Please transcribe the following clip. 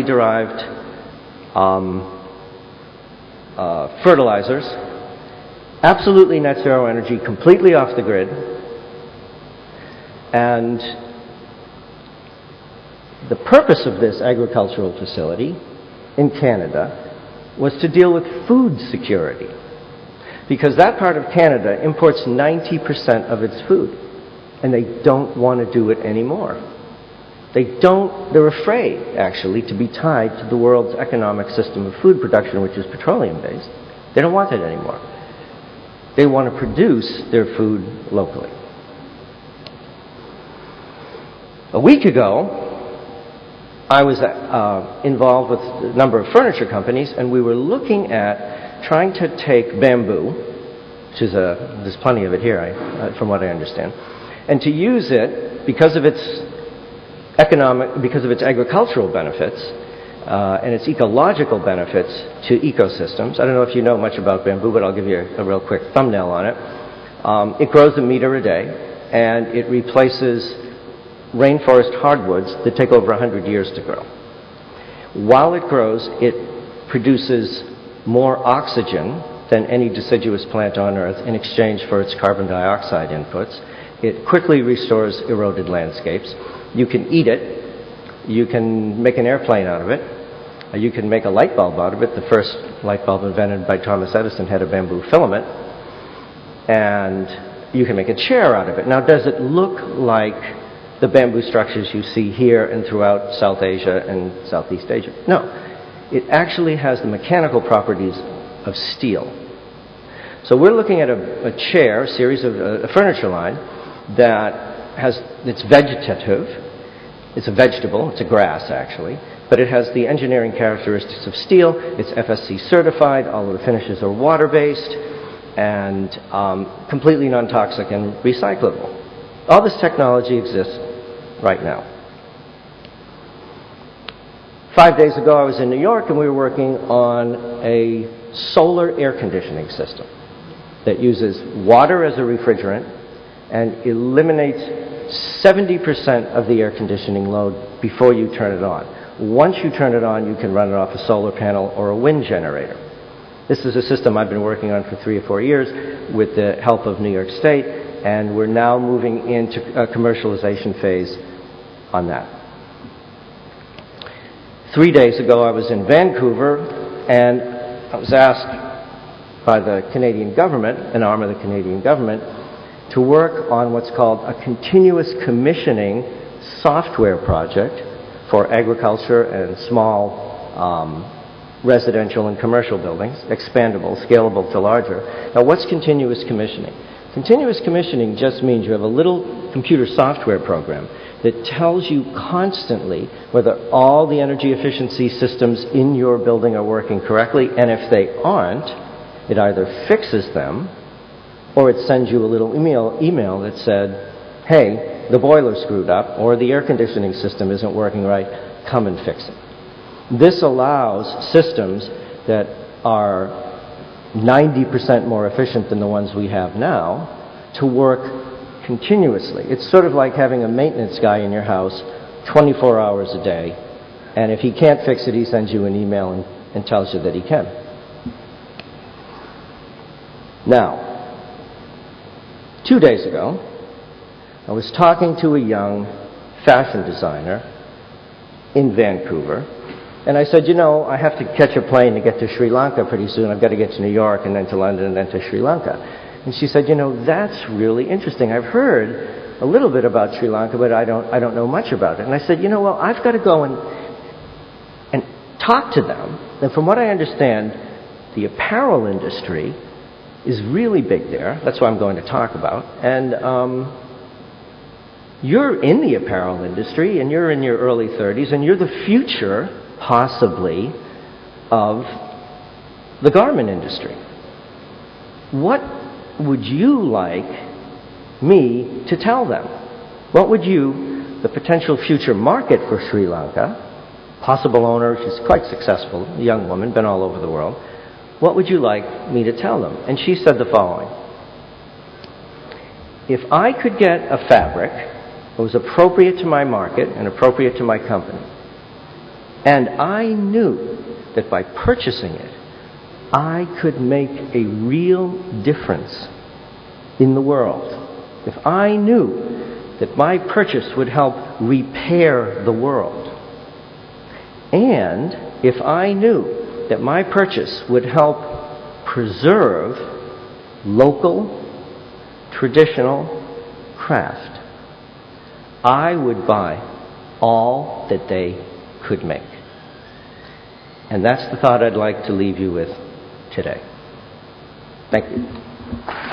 derived fertilizers, absolutely net zero energy, completely off the grid, and the purpose of this agricultural facility in Canada was to deal with food security, because that part of Canada imports 90% of its food, and they don't want to do it anymore. They're afraid, actually, to be tied to the world's economic system of food production, which is petroleum-based. They don't want it anymore. They want to produce their food locally. A week ago, I was involved with a number of furniture companies, and we were looking at trying to take bamboo, which is there's plenty of it here, from what I understand, and to use it because of its agricultural benefits and its ecological benefits to ecosystems. I don't know if you know much about bamboo, but I'll give you a real quick thumbnail on it. It grows a meter a day, and it replaces rainforest hardwoods that take over 100 years to grow. While it grows, it produces more oxygen than any deciduous plant on Earth in exchange for its carbon dioxide inputs. It quickly restores eroded landscapes. You can eat it. You can make an airplane out of it. You can make a light bulb out of it. The first light bulb invented by Thomas Edison had a bamboo filament. And you can make a chair out of it. Now, does it look like the bamboo structures you see here and throughout South Asia and Southeast Asia? No. It actually has the mechanical properties of steel. So we're looking at a chair, a series of a furniture line it's vegetative. It's a vegetable. It's a grass, actually. But it has the engineering characteristics of steel. It's FSC certified. All of the finishes are water-based and completely non-toxic and recyclable. All this technology exists right now. 5 days ago, I was in New York, and we were working on a solar air conditioning system that uses water as a refrigerant and eliminates 70% of the air conditioning load before you turn it on. Once you turn it on, you can run it off a solar panel or a wind generator. This is a system I've been working on for 3 or 4 years with the help of New York State, and we're now moving into a commercialization phase on that. 3 days ago, I was in Vancouver, and I was asked by the Canadian government, an arm of the Canadian government, to work on what's called a continuous commissioning software project for agriculture and small residential and commercial buildings, expandable, scalable to larger. Now, what's continuous commissioning? Continuous commissioning just means you have a little computer software program that tells you constantly whether all the energy efficiency systems in your building are working correctly, and if they aren't, it either fixes them or it sends you a little email that said, hey, the boiler screwed up, or the air conditioning system isn't working right, come and fix it. This allows systems that are 90% more efficient than the ones we have now to work continuously. It's sort of like having a maintenance guy in your house 24 hours a day, and if he can't fix it, he sends you an email and tells you that he can. Now, 2 days ago, I was talking to a young fashion designer in Vancouver, and I said, I have to catch a plane to get to Sri Lanka pretty soon. I've got to get to New York and then to London and then to Sri Lanka. And she said, that's really interesting. I've heard a little bit about Sri Lanka, but I don't know much about it. And I said, I've got to go and talk to them. And from what I understand, the apparel industry is really big there. That's what I'm going to talk about. And you're in the apparel industry, and you're in your early 30s, and you're the future, possibly, of the garment industry. What would you like me to tell them? What would you, the potential future market for Sri Lanka, possible owner, she's quite successful, a young woman, been all over the world, what would you like me to tell them? And she said the following: if I could get a fabric that was appropriate to my market and appropriate to my company, And I knew that by purchasing it, I could make a real difference in the world. If I knew that my purchase would help repair the world, and if I knew that my purchase would help preserve local, traditional craft, I would buy all that they could make. And that's the thought I'd like to leave you with today. Thank you.